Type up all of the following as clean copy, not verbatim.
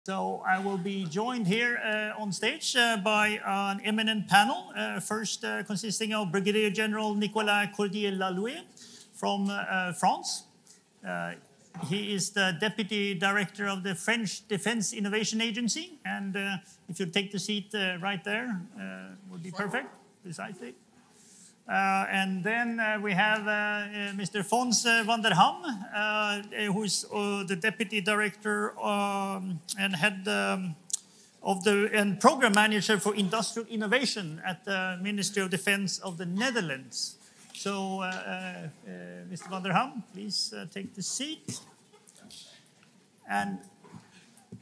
So I will be joined here on stage by an eminent panel, first consisting of Brigadier General Nicolas Cordier-Lallouet from France. He is the Deputy Director of the French Defense Innovation Agency, and if you take the seat right there, would be perfect, precisely. And then we have Mr. Fons van der Ham, who's the Deputy Director and Head and Program Manager for Industrial Innovation at the Ministry of Defense of the Netherlands. So, Mr. van der Ham, please take the seat. And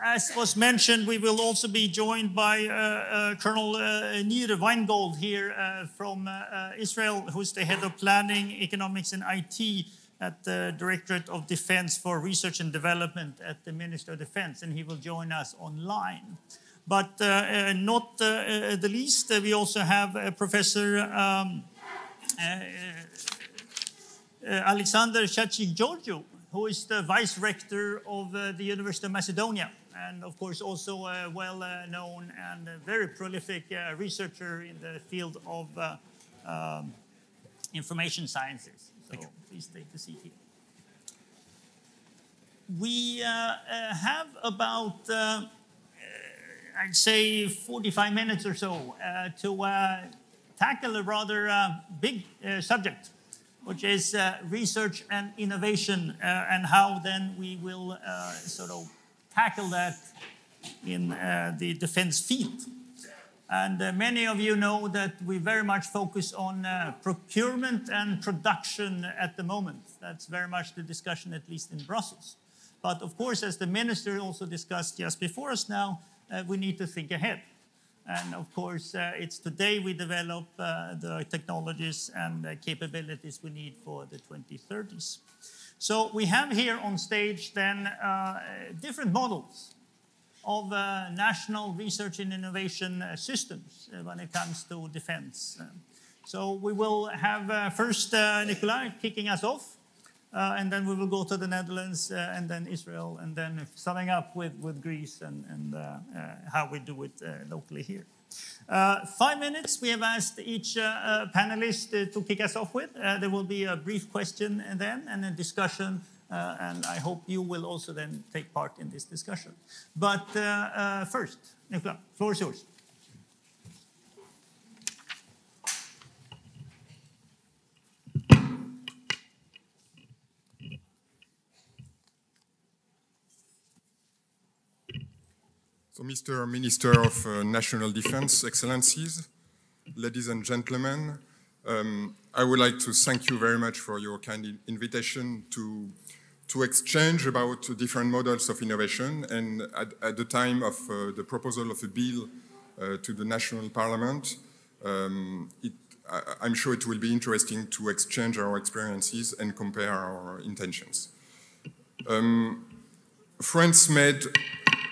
as was mentioned, we will also be joined by Colonel Nir Weingold here from Israel, who's the Head of Planning, Economics and IT at the Directorate of Defense for Research and Development at the Ministry of Defense, and he will join us online. But not the least, we also have Professor Chatzigeorgiou, who is the Vice Rector of the University of Macedonia, and of course also a well-known and very prolific researcher in the field of information sciences. So please take the seat here. We have about, I'd say, 45 minutes or so to tackle a rather big subject, which is research and innovation, and how then we will sort of tackle that in the defense field. And many of you know that we very much focus on procurement and production at the moment. That's very much the discussion, at least in Brussels. But of course, as the minister also discussed just before us now, we need to think ahead. And of course, it's today we develop the technologies and capabilities we need for the 2030s. So we have here on stage then different models of national research and innovation systems when it comes to defense. So we will have first Nicolas kicking us off, and then we will go to the Netherlands, and then Israel, and then summing up with Greece and how we do it locally here. 5 minutes we have asked each panelist to kick us off with. There will be a brief question and then and a discussion, and I hope you will also then take part in this discussion. But first, Nicolas, floor is yours. So, Mr. Minister of National Defense, Excellencies, ladies and gentlemen, I would like to thank you very much for your kind invitation to exchange about different models of innovation. And at the time of the proposal of a bill to the National Parliament, I'm sure it will be interesting to exchange our experiences and compare our intentions. France made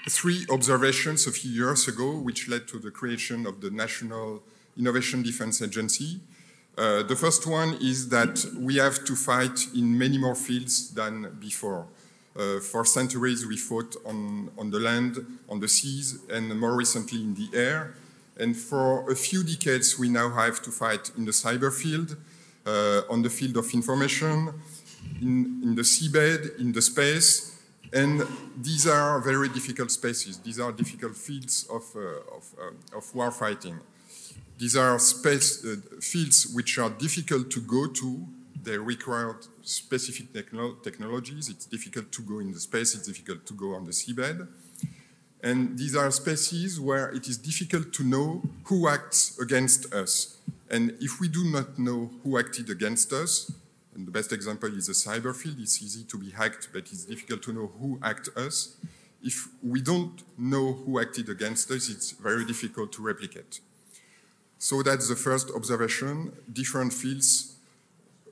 3 observations a few years ago, which led to the creation of the National Innovation Defense Agency. The first one is that we have to fight in many more fields than before. For centuries, we fought on the land, on the seas, and more recently in the air. And for a few decades, we now have to fight in the cyber field, on the field of information, in the seabed, in the space. And these are very difficult spaces. These are difficult fields of war fighting. These are fields which are difficult to go to. They require specific technologies. It's difficult to go in the space. It's difficult to go on the seabed. And these are spaces where it is difficult to know who acts against us. And if we do not know who acted against us, and the best example is the cyber field. It's easy to be hacked, but it's difficult to know who hacked us. If we don't know who acted against us, it's very difficult to replicate. So that's the first observation, different fields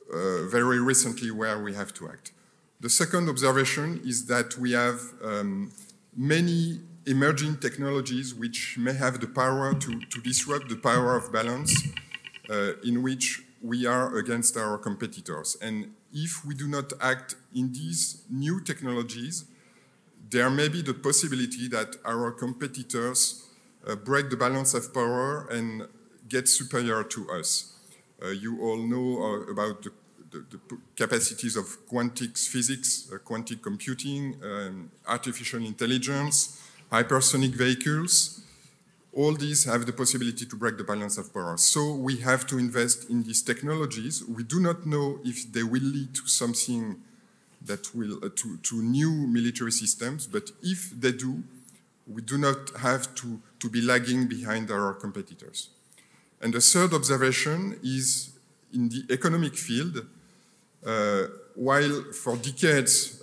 very recently where we have to act. The second observation is that we have many emerging technologies which may have the power to disrupt the power of balance in which we are against our competitors. And if we do not act in these new technologies, there may be the possibility that our competitors break the balance of power and get superior to us. You all know about the capacities of quantum physics, quantum computing, artificial intelligence, hypersonic vehicles. All these have the possibility to break the balance of power. So we have to invest in these technologies. We do not know if they will lead to something that will, to new military systems, but if they do, we do not have to be lagging behind our competitors. And the third observation is in the economic field. While for decades,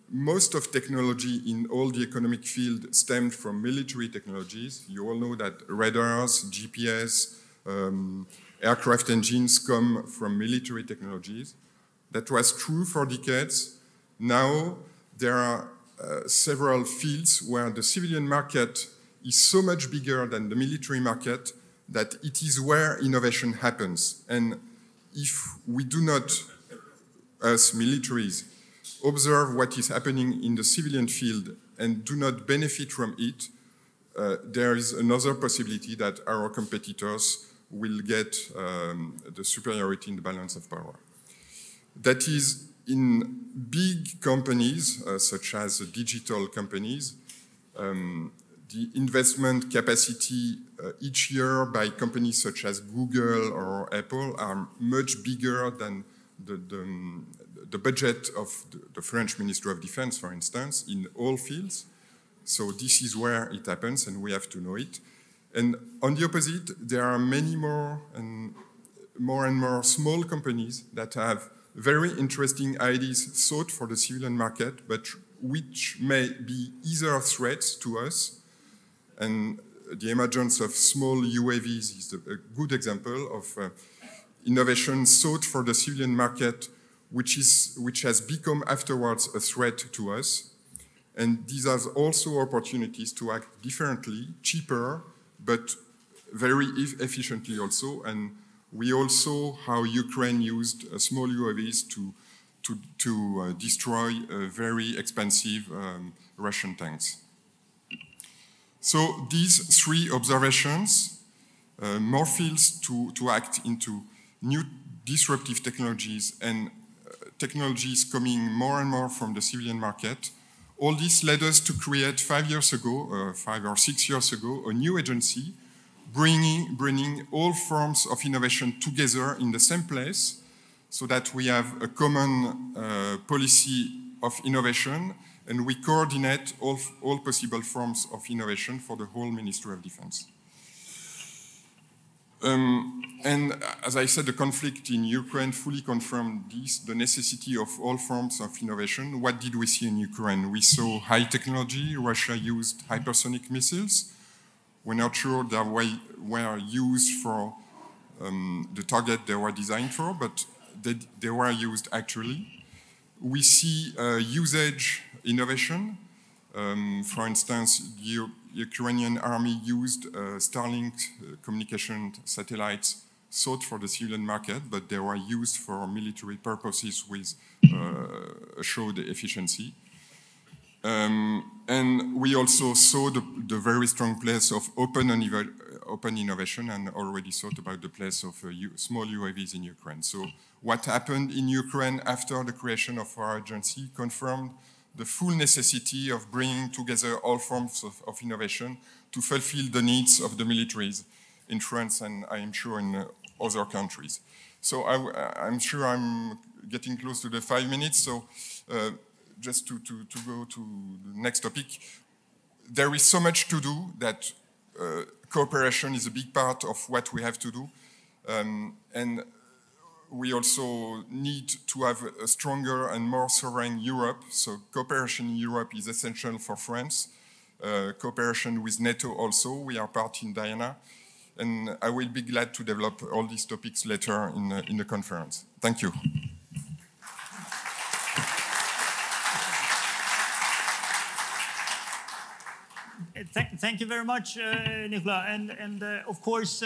most of technology in all the economic field stemmed from military technologies. You all know that radars, GPS, aircraft engines come from military technologies. That was true for decades. Now there are several fields where the civilian market is so much bigger than the military market that it is where innovation happens. And if we do not, as militaries, observe what is happening in the civilian field and do not benefit from it, there is another possibility that our competitors will get the superiority in the balance of power. That is, in big companies, such as digital companies, the investment capacity each year by companies such as Google or Apple are much bigger than the budget of the French Ministry of Defense, for instance, in all fields. So this is where it happens, and we have to know it. And on the opposite, there are many more and more small companies that have very interesting ideas thought for the civilian market, but which may be either threats to us, and the emergence of small UAVs is a good example of innovation sought for the civilian market, which has become afterwards a threat to us. And these are also opportunities to act differently, cheaper, but very efficiently also. And we also saw how Ukraine used small UAVs to destroy very expensive Russian tanks. So these three observations, more fields to act into new disruptive technologies and technologies coming more and more from the civilian market. All this led us to create 5 years ago, 5 or 6 years ago, a new agency bringing all forms of innovation together in the same place so that we have a common policy of innovation and we coordinate all possible forms of innovation for the whole Ministry of Defense. And as I said, the conflict in Ukraine fully confirmed this, the necessity of all forms of innovation. What did we see in Ukraine? We saw high technology. Russia used hypersonic missiles. We're not sure they were used for the target they were designed for, but they were used actually. We see usage innovation. For instance, the Ukrainian army used Starlink communication satellites sought for the civilian market, but they were used for military purposes with showed efficiency. And we also saw the very strong place of open innovation and already thought about the place of small UAVs in Ukraine. So what happened in Ukraine after the creation of our agency confirmed the full necessity of bringing together all forms of innovation to fulfill the needs of the militaries in France and I am sure in other countries. So I'm sure I'm getting close to the 5 minutes, so just to go to the next topic. There is so much to do that cooperation is a big part of what we have to do. And we also need to have a stronger and more sovereign Europe. So cooperation in Europe is essential for France. Cooperation with NATO also. We are part in Diana. And I will be glad to develop all these topics later in the conference. Thank you. Thank you very much, Nicolas. And of course,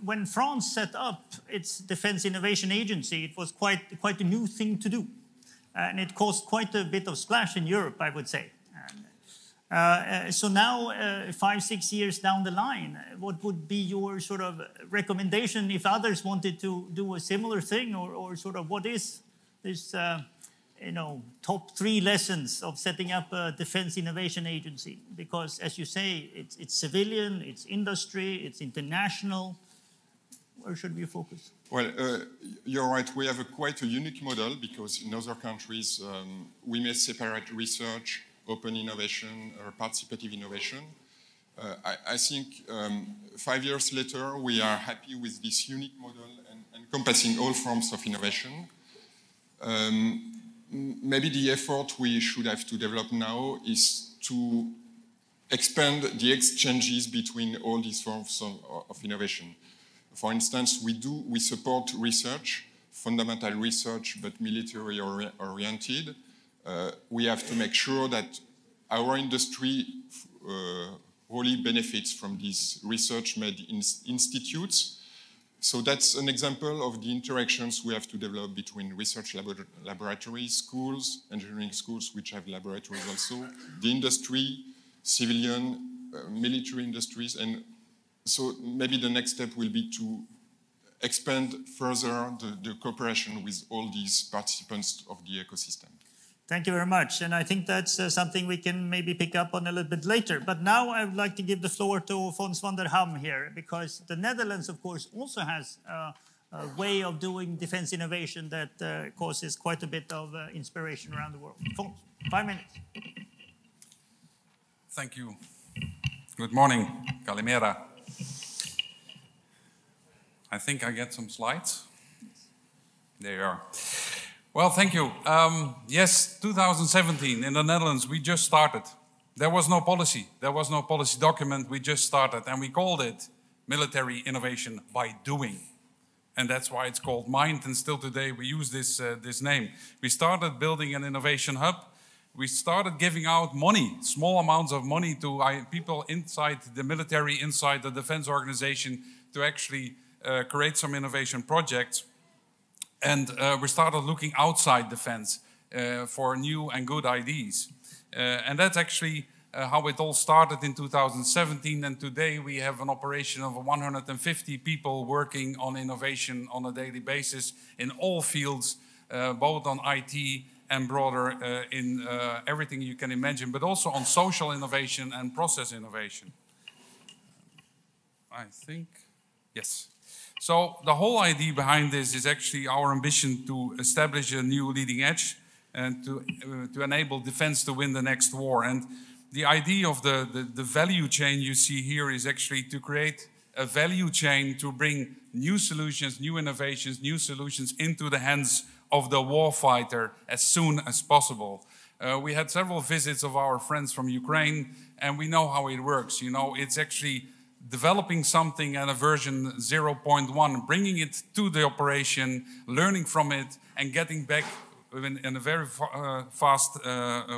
when France set up its Defense Innovation Agency, it was quite a new thing to do. And it caused quite a bit of splash in Europe, I would say. So now, 5-6 years down the line, what would be your sort of recommendation if others wanted to do a similar thing, or sort of what is this, you know, top 3 lessons of setting up a defense innovation agency? Because, as you say, it's civilian, it's industry, it's international. Where should we focus? Well, you're right. We have quite a unique model because in other countries we may separate research, open innovation, or participative innovation. I think 5 years later we are happy with this unique model and encompassing all forms of innovation. Maybe the effort we should have to develop now is to expand the exchanges between all these forms of innovation. For instance, we support research, fundamental research, but military oriented. We have to make sure that our industry really benefits from these research-made institutes. So that's an example of the interactions we have to develop between research laboratories, schools, engineering schools, which have laboratories also, the industry, civilian, military industries, and so maybe the next step will be to expand further the cooperation with all these participants of the ecosystem. Thank you very much. And I think that's something we can maybe pick up on a little bit later. But now I would like to give the floor to Fons van der Ham here, because the Netherlands, of course, also has a way of doing defense innovation that causes quite a bit of inspiration around the world. Fons, 5 minutes. Thank you. Good morning. Kalimera. I think I get some slides. There you are. Well, thank you. Yes, 2017 in the Netherlands, we just started. There was no policy. There was no policy document. We just started, and we called it Military Innovation by Doing. And that's why it's called MIND, and still today we use this name. We started building an innovation hub. We started giving out money, small amounts of money to people inside the military, inside the defense organization, to actually create some innovation projects. And we started looking outside defense for new and good ideas. And that's actually how it all started in 2017. And today we have an operation of 150 people working on innovation on a daily basis in all fields, both on IT and broader in everything you can imagine, but also on social innovation and process innovation. I think, yes. So the whole idea behind this is actually our ambition to establish a new leading edge and to enable defense to win the next war. And the idea of the value chain you see here is actually to create a value chain to bring new solutions, new innovations, new solutions into the hands of the warfighter as soon as possible. We had several visits of our friends from Ukraine, and we know how it works. You know, it's actually developing something at a version 0.1, bringing it to the operation, learning from it, and getting back in a very fast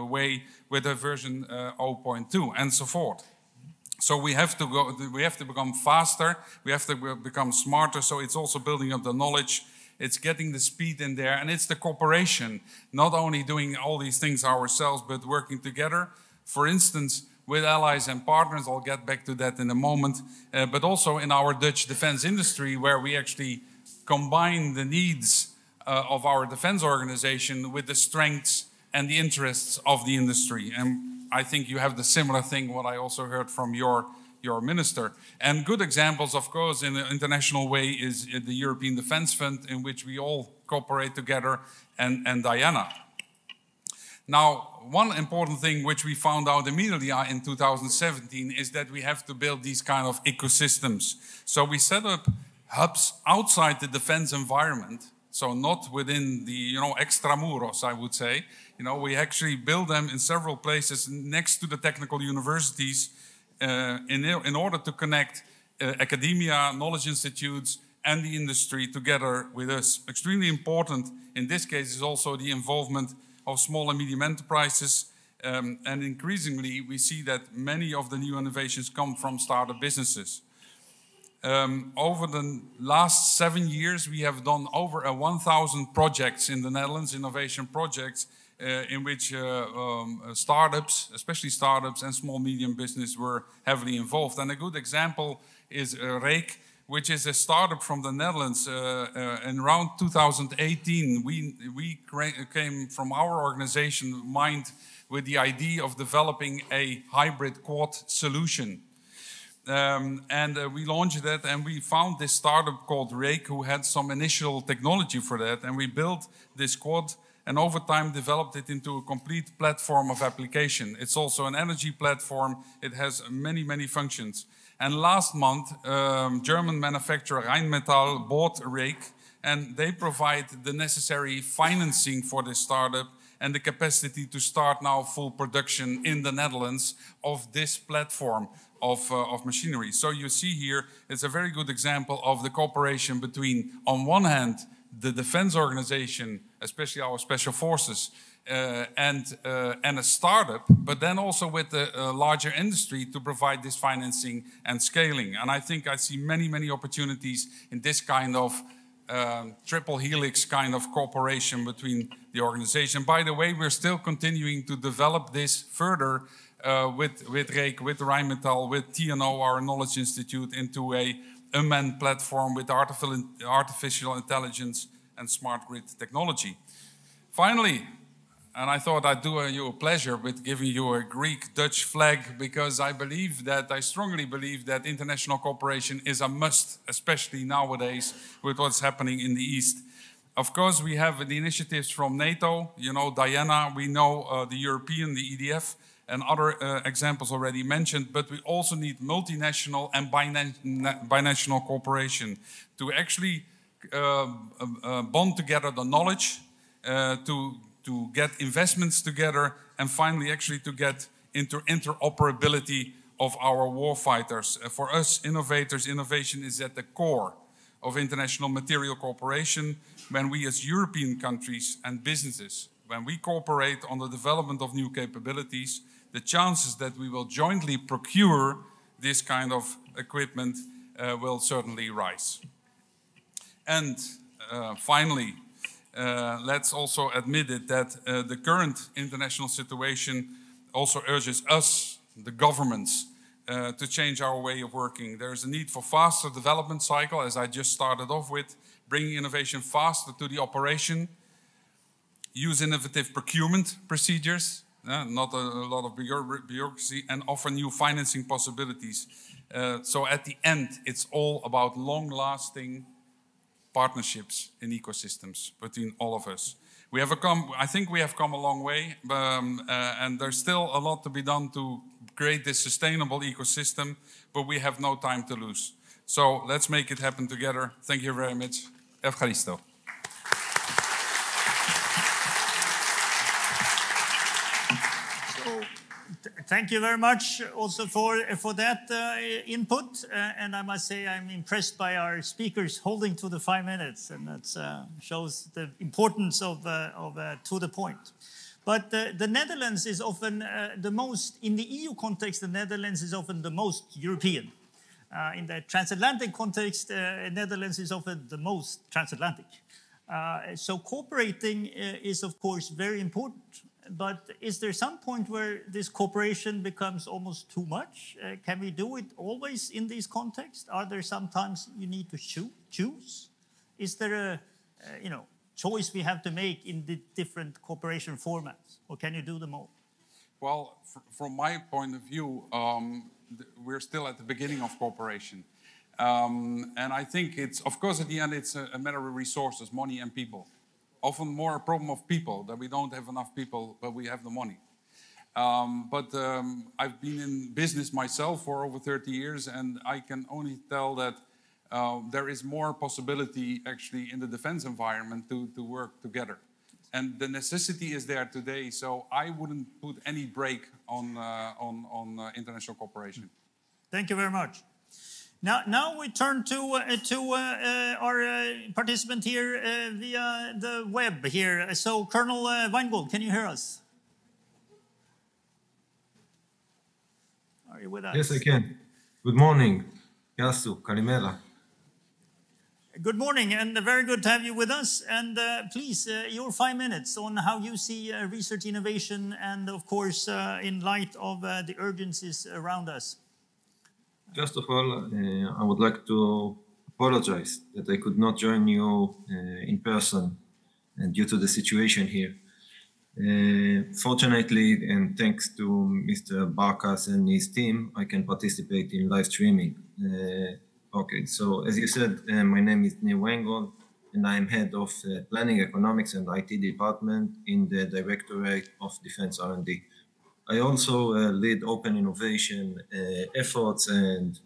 way with a version 0.2 and so forth. So we have to become faster, we have to become smarter, so it's also building up the knowledge, it's getting the speed in there, and it's the cooperation, not only doing all these things ourselves, but working together. For instance, with allies and partners, I'll get back to that in a moment, but also in our Dutch defense industry, where we actually combine the needs of our defense organization with the strengths and the interests of the industry. And I think you have the similar thing, what I also heard from your minister. And good examples, of course, in an international way is the European Defence Fund, in which we all cooperate together, and Diana. Now, one important thing which we found out immediately in 2017 is that we have to build these kind of ecosystems. So we set up hubs outside the defense environment, so not within the, extramuros, I would say. We actually build them in several places next to the technical universities in order to connect academia, knowledge institutes, and the industry together with us. Extremely important in this case is also the involvement of small and medium enterprises, and increasingly we see that many of the new innovations come from startup businesses. Over the last 7 years we have done over 1,000 projects in the Netherlands, innovation projects, in which startups, especially startups and small medium business, were heavily involved. And a good example is Rake, which is a startup from the Netherlands. In around 2018, we came from our organization mind with the idea of developing a hybrid quad solution. We launched that, and we found this startup called Rake who had some initial technology for that, and we built this quad and over time developed it into a complete platform of application. It's also an energy platform. It has many, many functions. And last month, German manufacturer Rheinmetall bought Rake, and they provide the necessary financing for this startup and the capacity to start now full production in the Netherlands of this platform of machinery. So you see here, it's a very good example of the cooperation between, on one hand, the defense organization, especially our special forces, and a startup, but then also with the larger industry to provide this financing and scaling. And I think I see many, many opportunities in this kind of triple helix kind of cooperation between the organization. By the way, we're still continuing to develop this further with Rake, with Rheinmetall, with TNO, our knowledge institute, into a unmanned platform with artificial intelligence and smart grid technology. Finally, and I thought I'd do you a pleasure with giving you a Greek-Dutch flag, because I strongly believe that international cooperation is a must, especially nowadays with what's happening in the East. Of course, we have the initiatives from NATO, you know, Diana, we know the European, the EDF, and other examples already mentioned, but we also need multinational and binational cooperation to actually bond together the knowledge, to get investments together, and finally actually to get interoperability of our warfighters. For us innovators, innovation is at the core of international material cooperation. When we as European countries and businesses, when we cooperate on the development of new capabilities, the chances that we will jointly procure this kind of equipment will certainly rise. And finally, let's also admit it that the current international situation also urges us, the governments, to change our way of working. There's a need for faster development cycle, as I just started off with, bringing innovation faster to the operation, use innovative procurement procedures, not a lot of bureaucracy, and offer new financing possibilities. So at the end, it's all about long-lasting partnerships in ecosystems between all of us. I think we have come a long way, and there's still a lot to be done to create this sustainable ecosystem, but we have no time to lose. So let's make it happen together. Thank you very much. Evcharisto. Thank you very much also for that input. And I must say I'm impressed by our speakers holding to the 5 minutes, and that shows the importance of to the point. But the Netherlands is often the most, in the EU context, the Netherlands is often the most European. In the transatlantic context, Netherlands is often the most transatlantic. So cooperating is, of course, very important. But is there some point where this cooperation becomes almost too much? Can we do it always in these contexts? Are there sometimes you need to choose? Is there a choice we have to make in the different cooperation formats, or can you do them all? Well, from my point of view, we're still at the beginning of cooperation. And I think it's, of course, at the end, it's a matter of resources, money and people. Often more a problem of people, that we don't have enough people, but we have the money. I've been in business myself for over 30 years, and I can only tell that there is more possibility actually in the defense environment to work together. And the necessity is there today, so I wouldn't put any brake on international cooperation. Thank you very much. Now we turn to our participant here via the web here. So Colonel Weingold, can you hear us? Are you with us? Yes, I can. Good morning. Yasu, Kalimera. Good morning, and very good to have you with us. And please, your 5 minutes on how you see research innovation and, of course, in light of the urgencies around us. First of all, I would like to apologize that I could not join you in person and due to the situation here. Fortunately, and thanks to Mr. Barkas and his team, I can participate in live streaming. Okay, so as you said, my name is Nir Wengel, and I am head of Planning, Economics, and IT Department in the Directorate of Defense R&D. I also lead open innovation efforts and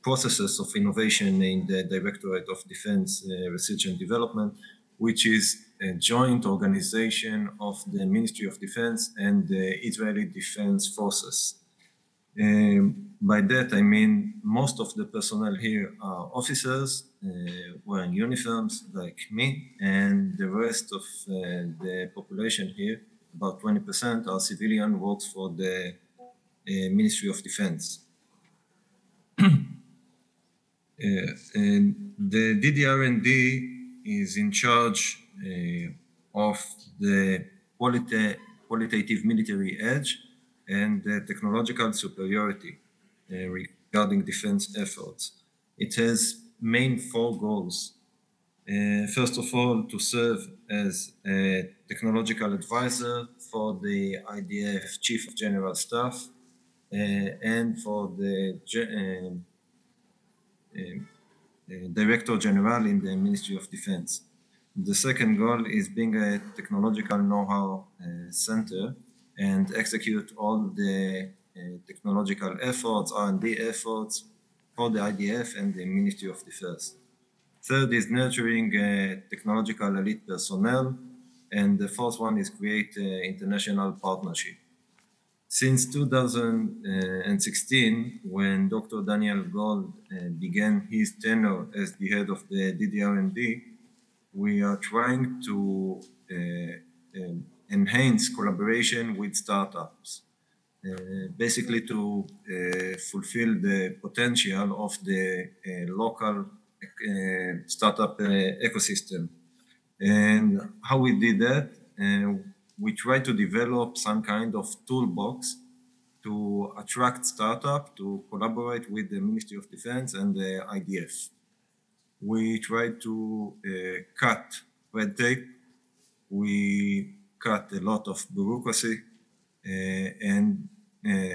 processes of innovation in the Directorate of Defense Research and Development, which is a joint organization of the Ministry of Defense and the Israeli Defense Forces. By that, I mean most of the personnel here are officers wearing uniforms like me, and the rest of the population here, about 20%, are civilian, works for the Ministry of Defense. And the DDR&D is in charge of the qualitative military edge and the technological superiority regarding defense efforts. It has main 4 goals. First of all, to serve as a technological advisor for the IDF Chief of General Staff and for the Director General in the Ministry of Defense. The second goal is being a technological know-how center and execute all the technological efforts, R&D efforts for the IDF and the Ministry of Defense. Third is nurturing technological elite personnel, and the fourth one is create international partnership. Since 2016, when Dr. Daniel Gold began his tenure as the head of the DDR&D, we are trying to enhance collaboration with startups, basically to fulfill the potential of the local startup ecosystem. And how we did that? We tried to develop some kind of toolbox to attract startups to collaborate with the Ministry of Defense and the IDF. We tried to cut red tape. We cut a lot of bureaucracy and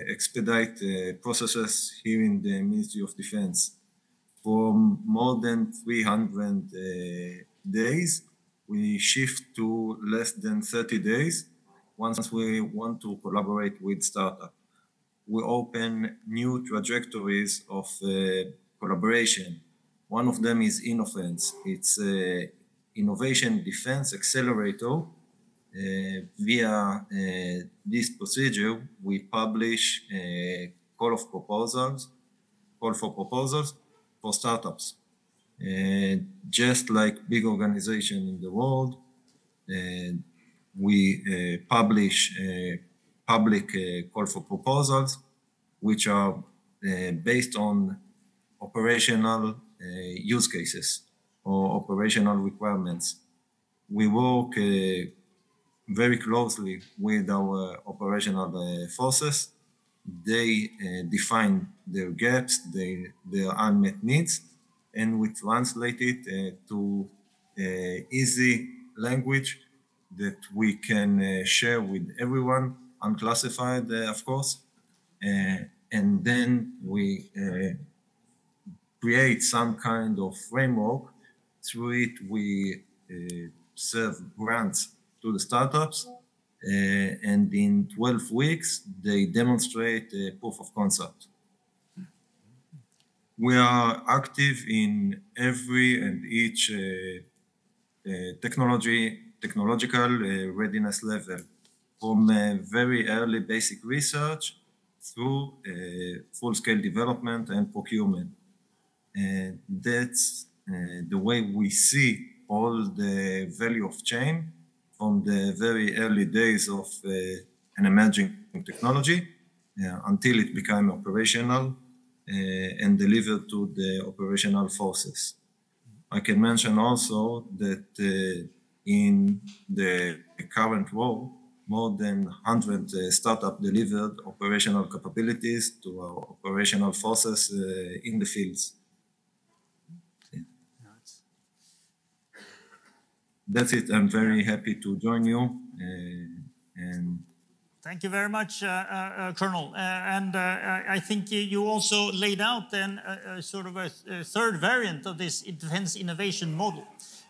expedite processes here in the Ministry of Defense. For more than 300 days, we shift to less than 30 days once we want to collaborate with startups. We open new trajectories of collaboration. One of them is InnoFence. It's an innovation defense accelerator. Via this procedure, we publish a call for proposals for startups. Just like big organizations in the world, we publish public call for proposals, which are based on operational use cases or operational requirements. We work very closely with our operational forces. They define their gaps, their unmet needs, and we translate it to easy language that we can share with everyone, unclassified, of course. And then we create some kind of framework. Through it, we serve grants to the startups. And in 12 weeks, they demonstrate a proof of concept. We are active in every and each technological readiness level, from very early basic research through full-scale development and procurement. And that's the way we see all the value of chain from the very early days of an emerging technology until it became operational and delivered to the operational forces. I can mention also that in the current war, more than 100 startups delivered operational capabilities to our operational forces in the fields. That's it. I'm very happy to join you. And thank you very much, Colonel. I think you also laid out then sort of a third variant of this defense innovation model.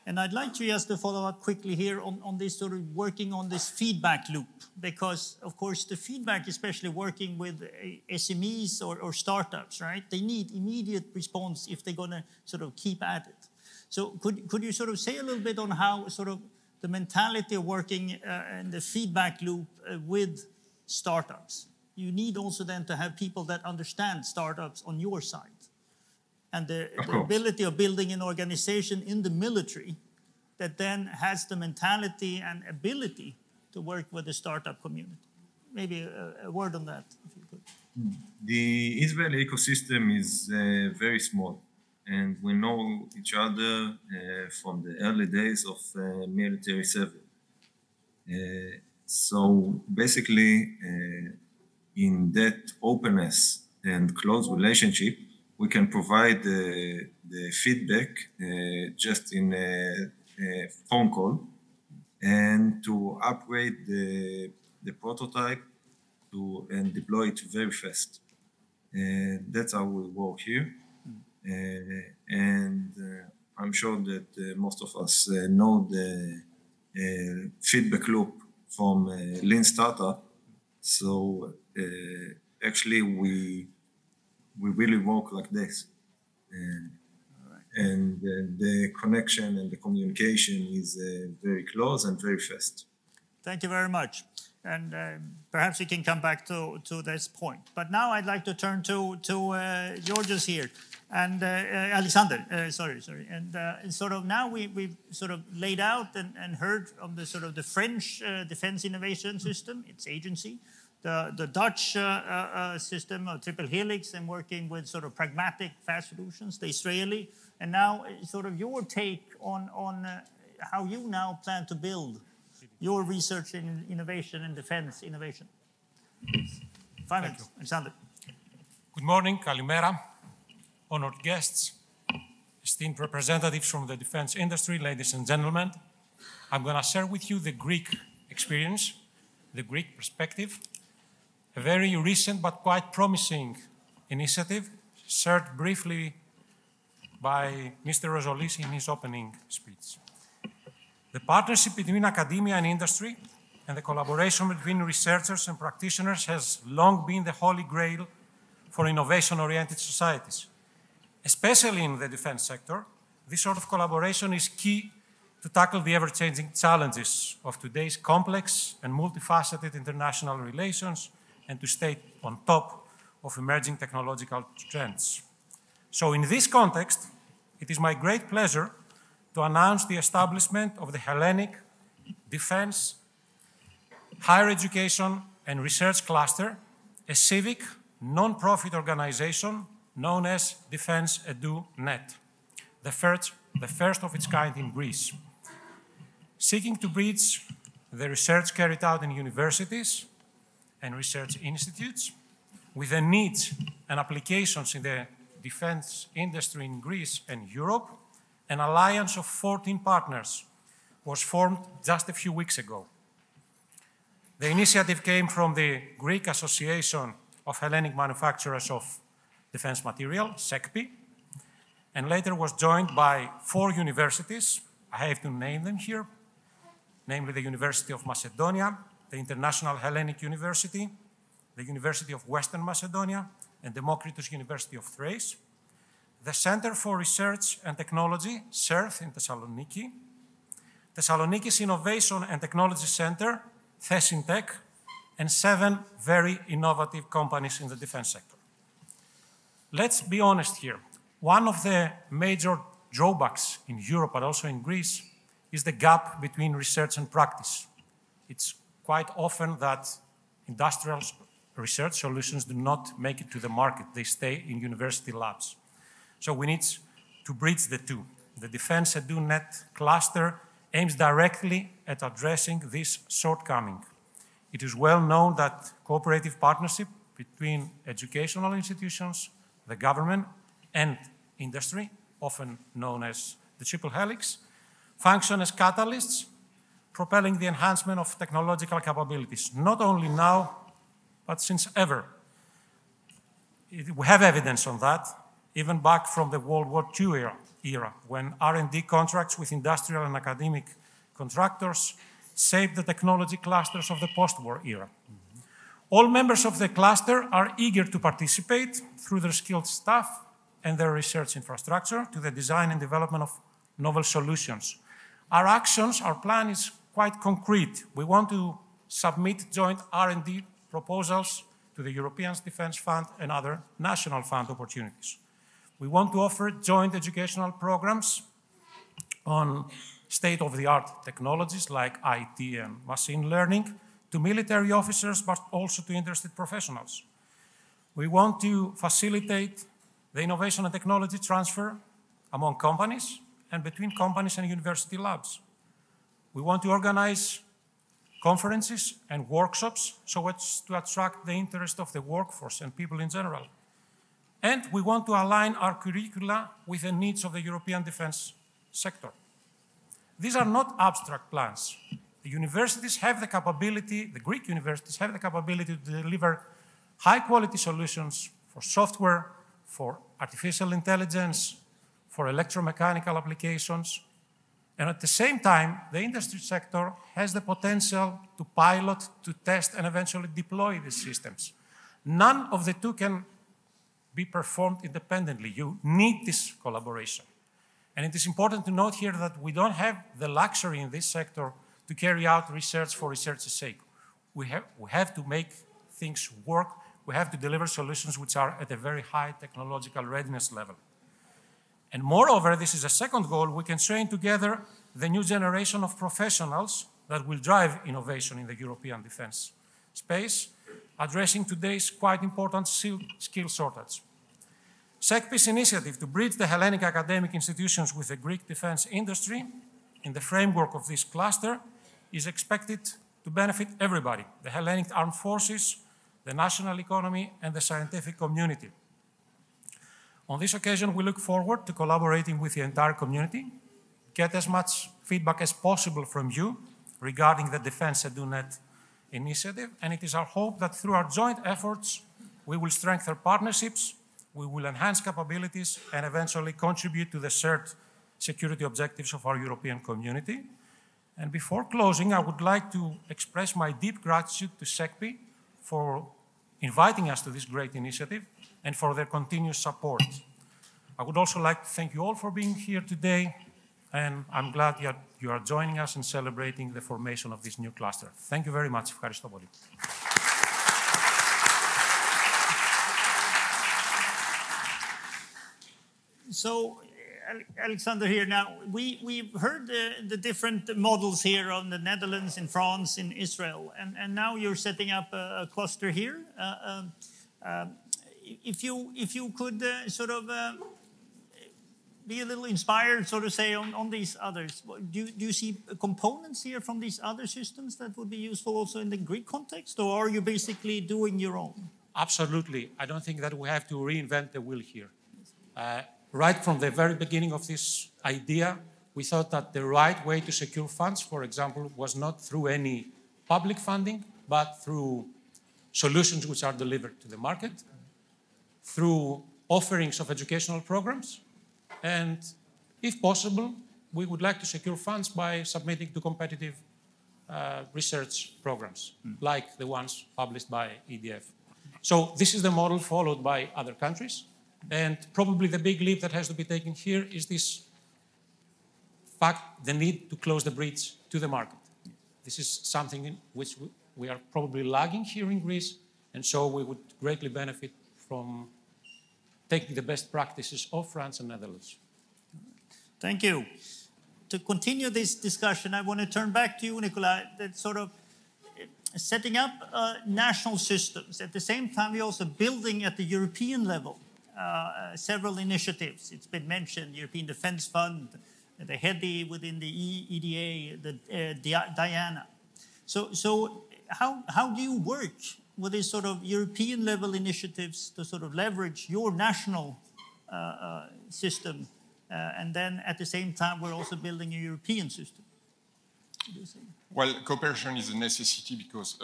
And I'd like to just to follow up quickly here on this sort of working on this feedback loop, because of course the feedback, especially working with SMEs or startups, right? They need immediate response if they're going to sort of keep at it. So could you sort of say a little bit on how sort of the mentality of working in the feedback loop with startups? You need also then to have people that understand startups on your side. And the ability of building an organization in the military that then has the mentality and ability to work with the startup community. Maybe a word on that, if you could. The Israeli ecosystem is very small, and we know each other from the early days of military service. So basically, in that openness and close relationship, we can provide the feedback just in a phone call, and to upgrade the prototype and deploy it very fast. That's how we work here. I'm sure that most of us know the feedback loop from Lean Startup. So actually we really work like this. And the connection and the communication is very close and very fast. Thank you very much. And perhaps we can come back to this point. But now I'd like to turn to Georgios here. And Alexander, sorry. And sort of now we've sort of laid out and heard of the sort of the French defense innovation system, its agency, the Dutch system of triple helix and working with sort of pragmatic fast solutions, the Israeli, and now sort of your take on how you now plan to build your research in innovation and defense innovation. 5 minutes, Alexander. Good morning, Kalimera, honored guests, esteemed representatives from the defense industry, ladies and gentlemen. I'm going to share with you the Greek experience, the Greek perspective, a very recent but quite promising initiative shared briefly by Mr. Rosolis in his opening speech. The partnership between academia and industry and the collaboration between researchers and practitioners has long been the holy grail for innovation-oriented societies. Especially in the defense sector, this sort of collaboration is key to tackle the ever-changing challenges of today's complex and multifaceted international relations and to stay on top of emerging technological trends. So in this context, it is my great pleasure to announce the establishment of the Hellenic Defense, Higher Education and Research Cluster, a civic, non-profit organization known as DefenseEduNet, the first of its kind in Greece, seeking to bridge the research carried out in universities and research institutes with the needs and applications in the defense industry in Greece and Europe. An alliance of 14 partners was formed just a few weeks ago. The initiative came from the Greek Association of Hellenic Manufacturers of Defense Material, SECPI, and later was joined by 4 universities. I have to name them here, namely the University of Macedonia, the International Hellenic University, the University of Western Macedonia, and Demokritos University of Thrace, the Center for Research and Technology, CERT in Thessaloniki, Thessaloniki's Innovation and Technology Center, Thesintech, and 7 very innovative companies in the defense sector. Let's be honest here. One of the major drawbacks in Europe, but also in Greece, is the gap between research and practice. It's quite often that industrial research solutions do not make it to the market. They stay in university labs. So we need to bridge the two. the DefenseEduNet cluster aims directly at addressing this shortcoming. It is well known that cooperative partnership between educational institutions, the government, and industry, often known as the triple helix, function as catalysts, propelling the enhancement of technological capabilities, not only now, but since ever. We have evidence on that, even back from the World War II era, when R&D contracts with industrial and academic contractors shaped the technology clusters of the post-war era. All members of the cluster are eager to participate through their skilled staff and their research infrastructure to the design and development of novel solutions. Our actions, our plan is quite concrete. We want to submit joint R&D proposals to the European Defence Fund and other national fund opportunities. We want to offer joint educational programs on state-of-the-art technologies like IT and machine learning to military officers, but also to interested professionals. We want to facilitate the innovation and technology transfer among companies and between companies and university labs. We want to organize conferences and workshops so as to attract the interest of the workforce and people in general. And we want to align our curricula with the needs of the European defense sector. These are not abstract plans. The universities have the capability, the Greek universities have the capability to deliver high-quality solutions for software, for artificial intelligence, for electromechanical applications. And at the same time, the industry sector has the potential to pilot, to test, and eventually deploy these systems. None of the two can be performed independently. You need this collaboration. And it is important to note here that we don't have the luxury in this sector to carry out research for research's sake. We have to make things work. We have to deliver solutions which are at a very high technological readiness level. And moreover, this is a second goal, we can train together the new generation of professionals that will drive innovation in the European defense space, addressing today's quite important skill shortage. SECPI's initiative to bridge the Hellenic academic institutions with the Greek defense industry in the framework of this cluster is expected to benefit everybody, the Hellenic armed forces, the national economy, and the scientific community. On this occasion, we look forward to collaborating with the entire community, get as much feedback as possible from you regarding the DefenseEduNet initiative, and it is our hope that through our joint efforts, we will strengthen partnerships, we will enhance capabilities, and eventually contribute to the shared security objectives of our European community. And before closing, I would like to express my deep gratitude to SECPI for inviting us to this great initiative and for their continuous support. I would also like to thank you all for being here today, and I'm glad you are joining us in celebrating the formation of this new cluster. Thank you very much. Ευχαριστώ πολύ. So, Alexander here now, we've heard the different models here on the Netherlands, in France, in Israel, and now you're setting up a cluster here. If you could sort of be a little inspired, so to say, on these others, do you see components here from these other systems that would be useful also in the Greek context, or are you basically doing your own? Absolutely. I don't think that we have to reinvent the wheel here. Right from the very beginning of this idea, we thought that the right way to secure funds, for example, was not through any public funding, but through solutions which are delivered to the market, through offerings of educational programs, and if possible, we would like to secure funds by submitting to competitive research programs, like the ones published by EDF. So this is the model followed by other countries. And probably the big leap that has to be taken here is this fact, the need to close the bridge to the market. This is something in which we are probably lagging here in Greece, and so we would greatly benefit from taking the best practices of France and Netherlands. Thank you. To continue this discussion, I want to turn back to you, Nicolas, that sort of setting up national systems. At the same time, we're also building at the European level. several initiatives. It's been mentioned, European Defence Fund, the HEDI within the EDA, the Diana. So how do you work with these sort of European level initiatives to sort of leverage your national system, and then at the same time we're also building a European system? What do you say? Well, cooperation is a necessity because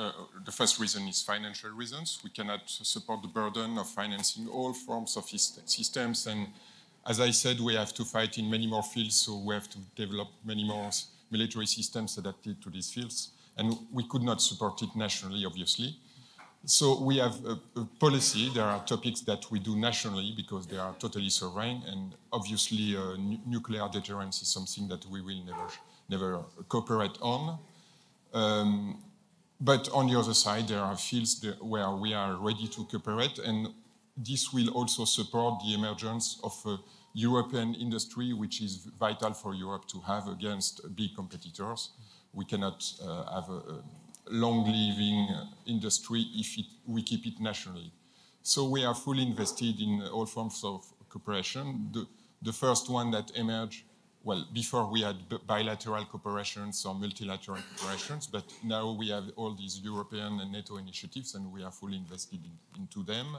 the first reason is financial reasons. We cannot support the burden of financing all forms of systems, and as I said, we have to fight in many more fields, so we have to develop many more military systems adapted to these fields, and we could not support it nationally, obviously. So we have a policy. There are topics that we do nationally because they are totally sovereign, and obviously nuclear deterrence is something that we will never cooperate on. But on the other side, there are fields where we are ready to cooperate, and this will also support the emergence of a European industry, which is vital for Europe to have against big competitors. We cannot have a long-living industry if we keep it nationally. So we are fully invested in all forms of cooperation. The first one that emerged, well, before we had bilateral cooperations or multilateral cooperations, but now we have all these European and NATO initiatives, and we are fully invested into them.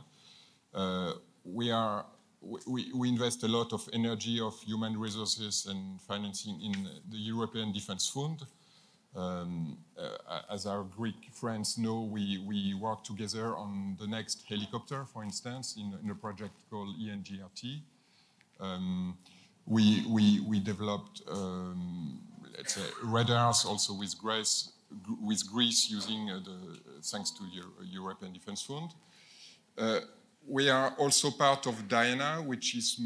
We invest a lot of energy, of human resources and financing in the European Defense Fund. As our Greek friends know, we work together on the next helicopter, for instance, in a project called ENGRT. We developed, let's say, radars also with Greece using thanks to European Defense Fund. We are also part of Diana, which is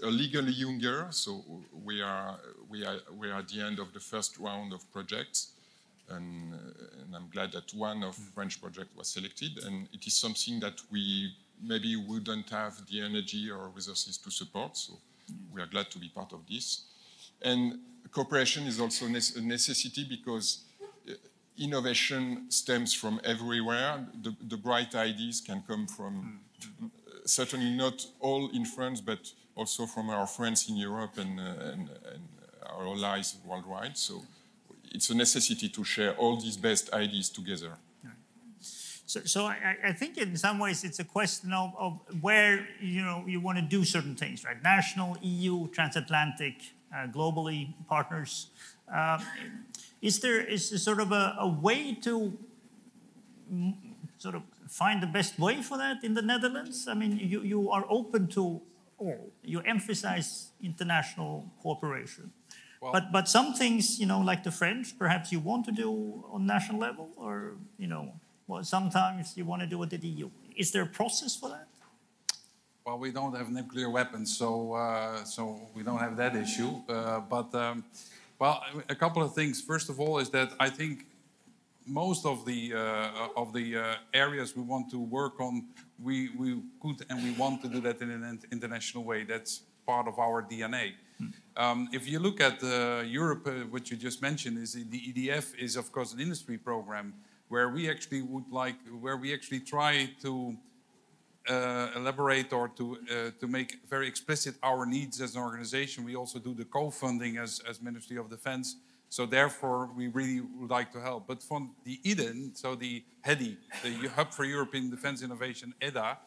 a legally younger. So we are at the end of the first round of projects, and I'm glad that one of French project was selected. And it is something that we maybe wouldn't have the energy or resources to support. So we are glad to be part of this. And cooperation is also a necessity because innovation stems from everywhere. The bright ideas can come from, certainly not all in France, but also from our friends in Europe and our allies worldwide. So it's a necessity to share all these best ideas together. So I think in some ways it's a question of where you want to do certain things, right? National, EU, transatlantic, globally partners. Is there sort of a way to sort of find the best way for that in the Netherlands? I mean, you are open to all. You emphasize international cooperation. Well, but some things, like the French, perhaps you want to do on national level, or, well, sometimes you want to do it at the EU. Is there a process for that? Well, we don't have nuclear weapons, so we don't have that issue. Well, a couple of things. First of all, is that I think most of the areas we want to work on, we could and we want to do that in an international way. That's part of our DNA. If you look at Europe, what you just mentioned is the EDF is of course an industry program where we actually try to elaborate or to make very explicit our needs as an organization. We also do the co-funding as Ministry of Defense. So therefore, we really would like to help. But from the EDIN, so the HEDI, the Hub for European Defense Innovation, EDA,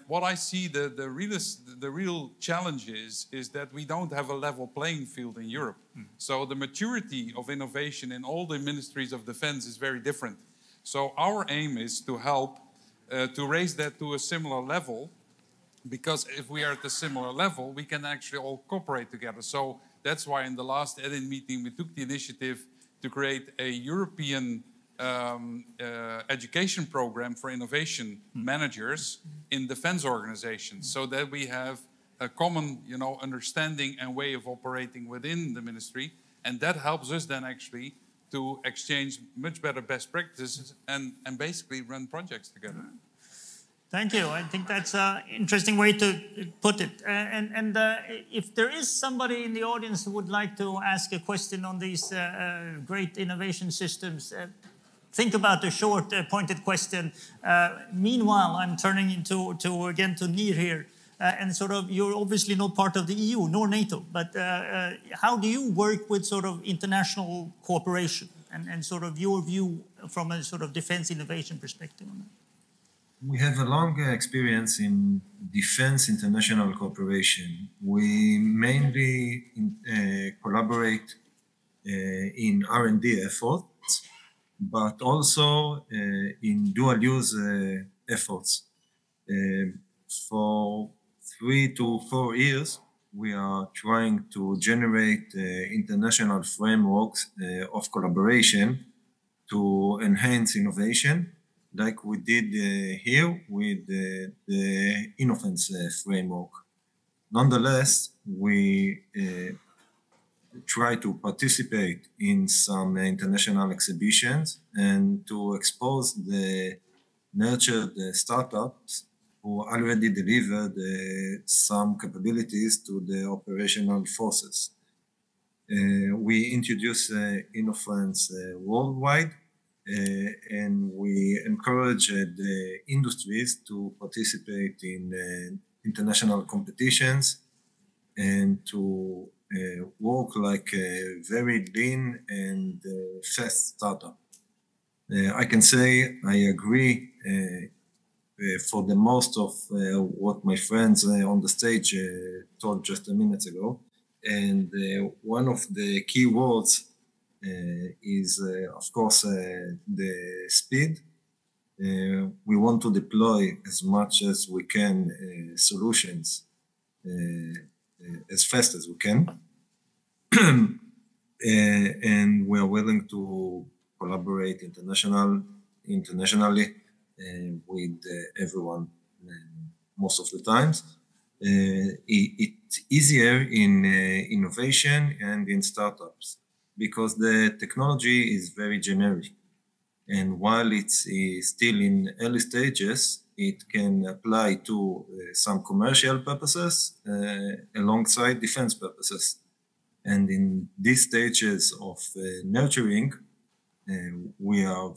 what I see the real challenge is that we don't have a level playing field in Europe. So the maturity of innovation in all the ministries of defense is very different. So our aim is to help to raise that to a similar level, because if we are at a similar level, we can actually all cooperate together. So that's why in the last EDIN meeting, we took the initiative to create a European education program for innovation managers in defense organizations, so that we have a common, understanding and way of operating within the ministry. And that helps us then actually to exchange much better best practices and basically run projects together. Thank you. I think that's an interesting way to put it. And if there is somebody in the audience who would like to ask a question on these great innovation systems, think about a short pointed question. Meanwhile, I'm turning again to Nir here. And sort of, you're obviously not part of the EU nor NATO, but how do you work with sort of international cooperation and sort of your view from a sort of defense innovation perspective on that? We have a long experience in defense international cooperation. We mainly collaborate in R&D efforts, but also in dual-use efforts. For 3 to 4 years, we are trying to generate international frameworks of collaboration to enhance innovation, like we did here with the Innofence framework. Nonetheless, we try to participate in some international exhibitions and to expose the nurtured startups who already delivered some capabilities to the operational forces. We introduce Innofence worldwide, and we encourage the industries to participate in international competitions and to work like a very lean and fast startup. I can say I agree for the most of what my friends on the stage told just a minute ago. And one of the key words is, of course, the speed. We want to deploy as much as we can solutions as fast as we can. And we are willing to collaborate internationally with everyone most of the times. It's easier in innovation and in startups because the technology is very generic. And while it's still in early stages, it can apply to some commercial purposes alongside defense purposes. And in these stages of nurturing, we are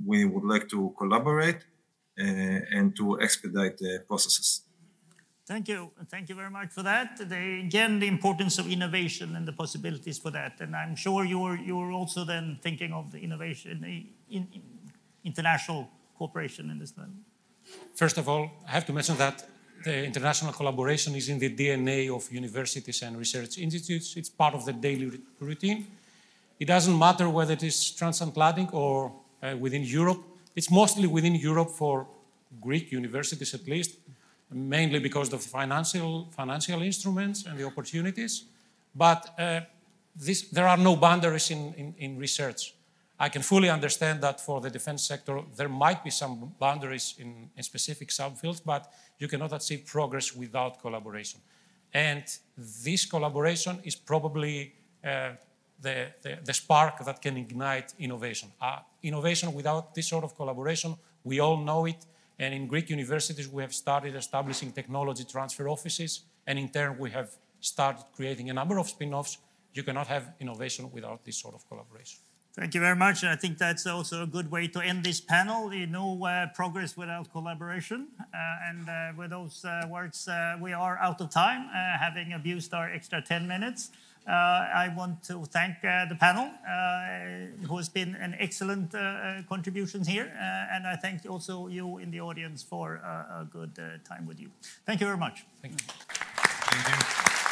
we would like to collaborate and to expedite the processes. Thank you. Thank you very much for that. Again, the importance of innovation and the possibilities for that. And I'm sure you're also then thinking of the innovation, international cooperation in this level. First of all, I have to mention that the international collaboration is in the DNA of universities and research institutes. It's part of the daily routine. It doesn't matter whether it is transatlantic or within Europe. It's mostly within Europe for Greek universities at least, mainly because of the financial instruments and the opportunities. But there are no boundaries in research. I can fully understand that for the defense sector, there might be some boundaries in specific subfields, but you cannot achieve progress without collaboration. And this collaboration is probably the spark that can ignite innovation. Innovation without this sort of collaboration, we all know it. And in Greek universities, we have started establishing technology transfer offices. And in turn, we have started creating a number of spin-offs. You cannot have innovation without this sort of collaboration. Thank you very much. I think that's also a good way to end this panel. No progress without collaboration. And with those words, we are out of time, having abused our extra 10 minutes. I want to thank the panel, who has been an excellent contributions here. And I thank also you in the audience for a good time with you. Thank you very much. Thank you. Thank you.